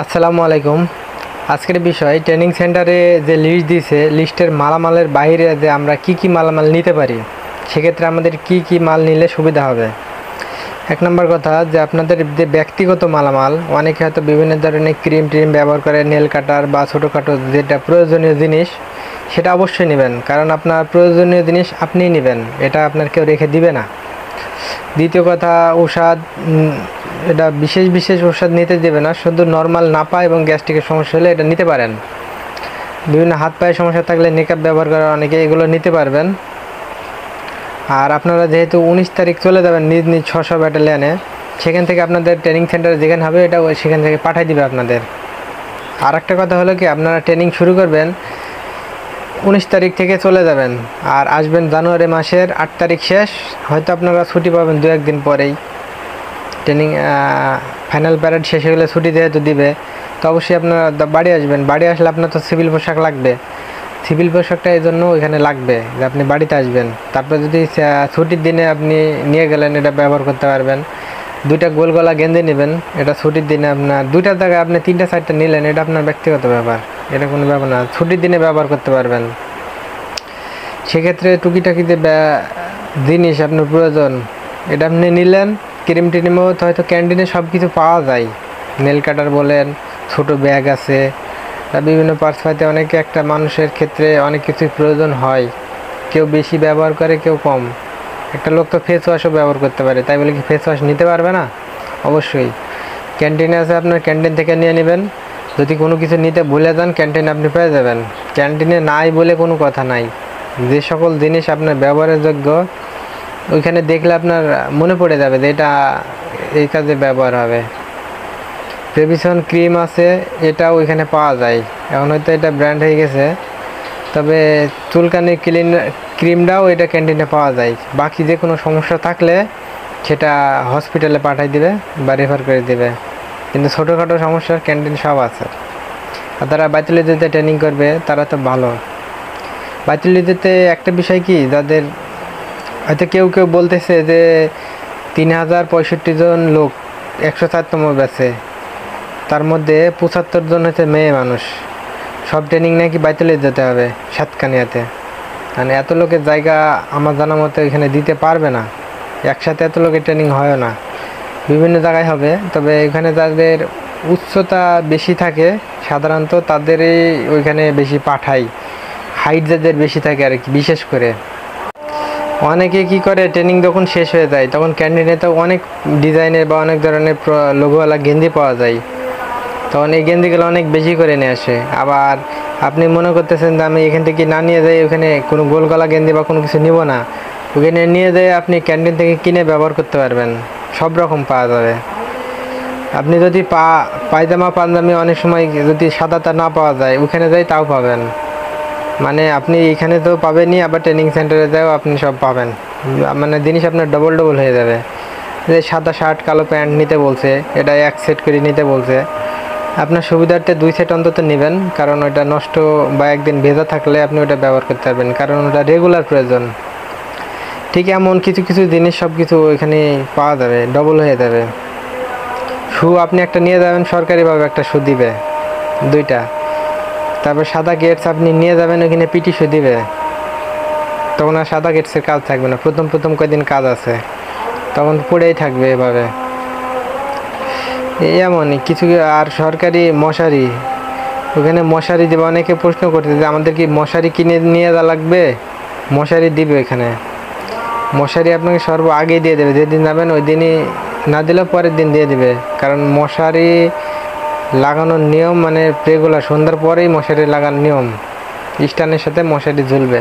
আসসালামু আলাইকুম। আজকের বিষয় ট্রেনিং সেন্টারে যে লিস্ট দিয়েছে, লিস্টের মালামালের বাইরে যে আমরা কি কি মালামাল নিতে পারি, সেক্ষেত্রে আমাদের কি কি মাল নিলে সুবিধা হবে। এক নম্বর কথা, যে আপনাদের যে ব্যক্তিগত মালামাল, অনেকে হয়তো বিভিন্ন ধরনের ক্রিম ট্রিম ব্যবহার করে, নেল কাটার বা ছোটোখাটো যেটা প্রয়োজনীয় জিনিস সেটা অবশ্যই নেবেন, কারণ আপনার প্রয়োজনীয় জিনিস আপনিই নেবেন, এটা আপনার কেউ রেখে দিবে না। দ্বিতীয় কথা, ঔষধ এটা বিশেষ বিশেষ ঔষধ নিতে দেবে না, শুধু নর্মাল নাপা এবং গ্যাস্ট্রিকের সমস্যা হলে এটা নিতে পারেন। বিভিন্ন হাত পায়ের সমস্যা থাকলে নেকআপ ব্যবহার করে অনেকে এগুলো নিতে পারবেন। আর আপনারা যেহেতু 19 তারিখ চলে যাবেন নিজ নিজ 600 ব্যাটালিয়ানে, সেখান থেকে আপনাদের ট্রেনিং সেন্টারে যেখানে হবে এটা সেখান থেকে পাঠিয়ে দিবে আপনাদের। আর একটা কথা হলো কি, আপনারা ট্রেনিং শুরু করবেন 19 তারিখ থেকে চলে যাবেন, আর আসবেন জানুয়ারি মাসের 8 তারিখ শেষ। হয়তো আপনারা ছুটি পাবেন 2-1 দিন পরেই। ট্রেনিং ফাইনাল প্যারেড শেষ হয়ে গেলে ছুটি যেহেতু দিবে, তো অবশ্যই আপনারা বাড়ি আসবেন। বাড়ি আসলে আপনার তো সিভিল পোশাক লাগবে, সিভিল পোশাকটা এই জন্য ওইখানে লাগবে যে আপনি বাড়িতে আসবেন। তারপরে যদি ছুটির দিনে আপনি নিয়ে গেলেন, এটা ব্যবহার করতে পারবেন। 2টা গোল গলা গেঞ্জি নেবেন, এটা ছুটির দিনে আপনার 2টার জায়গায় আপনি 3টা-4টা নিলেন, এটা আপনার ব্যক্তিগত ব্যাপার, এটা কোনো ব্যাপার না, ছুটির দিনে ব্যবহার করতে পারবেন। সেক্ষেত্রে টুকিটাকি যে জিনিস আপনার প্রয়োজন এটা আপনি নিলেন। ক্রিম টিরিমও হয়তো ক্যান্টিনে সব কিছু পাওয়া যায়, নেল কাটার বলেন, ছোট ব্যাগ আছে, বিভিন্ন পার্টস পাইতে অনেকে একটা মানুষের ক্ষেত্রে অনেক কিছুই প্রয়োজন হয়, কেউ বেশি ব্যবহার করে কেউ কম। একটা লোক তো ফেস ওয়াশও ব্যবহার করতে পারে, তাই বলে কি ফেস ওয়াশ নিতে পারবে না? অবশ্যই ক্যান্টিনে আছে, আপনার ক্যান্টিন থেকে নিয়ে নেবেন। যদি কোনো কিছু নিতে ভুলে যান, ক্যান্টিনে আপনি পেয়ে যাবেন। ক্যান্টিনে নাই বলে কোনো কথা নাই, যে সকল জিনিস আপনার ব্যবহারের যোগ্য ওইখানে দেখলে আপনার মনে পড়ে যাবে যে এটা এই কাজে ব্যবহার হবে। প্রেভিশন ক্রিম আছে, এটা ওইখানে পাওয়া যায়, এখন হয়তো এটা ব্র্যান্ড হয়ে গেছে, তবে চুলকানির ক্রিমটাও এটা ক্যান্টিনে পাওয়া যায়। বাকি যে কোনো সমস্যা থাকলে সেটা হসপিটালে পাঠিয়ে দিবে বা রেফার করে দিবে, কিন্তু ছোটোখাটো সমস্যার ক্যান্টিন সব আছে। আর তারা বাইতুলিতে ট্রেনিং করবে তারা তো ভালো। বাইতুলিতে একটা বিষয় কি, যাদের হয়তো কেউ কেউ বলতেছে যে 3065 জন লোক 104তম ব্যাচে, তার মধ্যে 75 জন হচ্ছে মেয়ে মানুষ। সব ট্রেনিং নাকি বাইতুলিতে যেতে হবে, সাতকানিয়াতে। মানে এত লোকের জায়গা আমার জানা মতো এখানে দিতে পারবে না, একসাথে এত লোকের ট্রেনিং হয় না, বিভিন্ন জায়গায় হবে। তবে এখানে যাদের উচ্চতা বেশি থাকে সাধারণত তাদেরই ওইখানে বেশি পাঠাই, হাইট যাদের বেশি থাকে আর কি। বিশেষ করে অনেকে কি করে, ট্রেনিং যখন শেষ হয়ে যায় তখন ক্যান্টিনে তো অনেক ডিজাইনের বা অনেক ধরনের লোগোওয়ালা গেঞ্জি পাওয়া যায়, তখন এই গেঞ্জিগুলো অনেক বেশি করে নিয়ে আসে। আবার আপনি মনে করতেছেন যে আমি এখান থেকে না নিয়ে যাই ওখানে কোনো গোল গলা গেঞ্জি বা কোনো কিছু নিব না, ওখানে নিয়ে যেয়ে আপনি ক্যান্টিন থেকে কিনে ব্যবহার করতে পারবেন, সব রকম পাওয়া যাবে। আপনি যদি পায়জামা পাঞ্জাবি অনেক সময় যদি সাদাটা না পাওয়া যায়, ওখানে যাই তাও পাবেন। মানে আপনি এখানে তো পাবেনই, আবার ট্রেনিং সেন্টারে যাও আপনি সব পাবেন, মানে জিনিস আপনার ডবল ডবল হয়ে যাবে। যে সাদা শার্ট কালো প্যান্ট নিতে বলছে, এটা 1 সেট করে নিতে বলছে, আপনার সুবিধার্থে 2 সেট অন্তত নেবেন, কারণ ওইটা নষ্ট বা একদিন ভেজা থাকলে আপনি ওটা ব্যবহার করতে পারবেন, কারণ ওটা রেগুলার প্রয়োজন। ঠিক এমন কিছু কিছু জিনিস সব কিছু ওইখানে পাওয়া যাবে, ডবল হয়ে যাবে। শু আপনি একটা নিয়ে যাবেন, সরকারিভাবে একটা শু দিবে 2টা। তারপর সাদা গেটস আপনি নিয়ে যাবেন, ওইখানে পিটি শু দিবে, তখন আর সাদা গেটসের কাজ থাকবে না। প্রথম প্রথম কয়েকদিন কাজ আছে, তখন পড়েই থাকবে এভাবে। এমনই কিছু। আর সরকারি মশারি, ওখানে মশারি দেবে। অনেকে প্রশ্ন করছে যে আমাদের কি মশারি কিনে নিয়ে যাওয়া লাগবে? মশারি দিবে এখানে, মশারি আপনাকে আগেই দিয়ে দেবে, যেদিন যাবেন ওই দিনই, না দিলে পরের দিন দিয়ে দিবে। কারণ মশারি লাগানোর নিয়ম মানে রেগুলার, সন্ধ্যার পরেই মশারি লাগানোর নিয়ম, স্ট্যান্ডের সাথে মশারি ঝুলবে।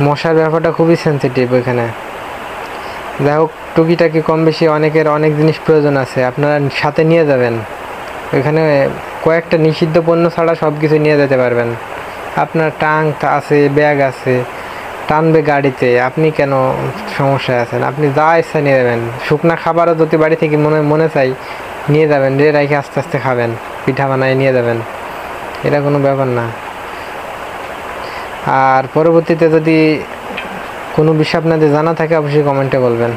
মশার ব্যাপারটা খুবই সেন্সিটিভ ওইখানে। যাই হোক, টুকিটাকি কম বেশি অনেকের অনেক জিনিস প্রয়োজন আছে, আপনারা সাথে নিয়ে যাবেন। ওইখানে কয়েকটা নিষিদ্ধ পণ্য ছাড়া সব কিছু নিয়ে যেতে পারবেন। আপনার টাঙ্ক আছে, ব্যাগ আছে, টানবে গাড়িতে, আপনি কেন সমস্যায় আছেন? আপনি যা ইচ্ছা নিয়ে যাবেন। শুকনা খাবারও যদি বাড়ি থেকে মনে চাই নিয়ে যাবেন, রেখে আস্তে আস্তে খাবেন, পিঠা বানায় নিয়ে যাবেন, এটা কোনো ব্যাপার না। আর পরবর্তীতে যদি কোনো বিষয় আপনাদের জানা থাকে অবশ্যই কমেন্টে বলবেন।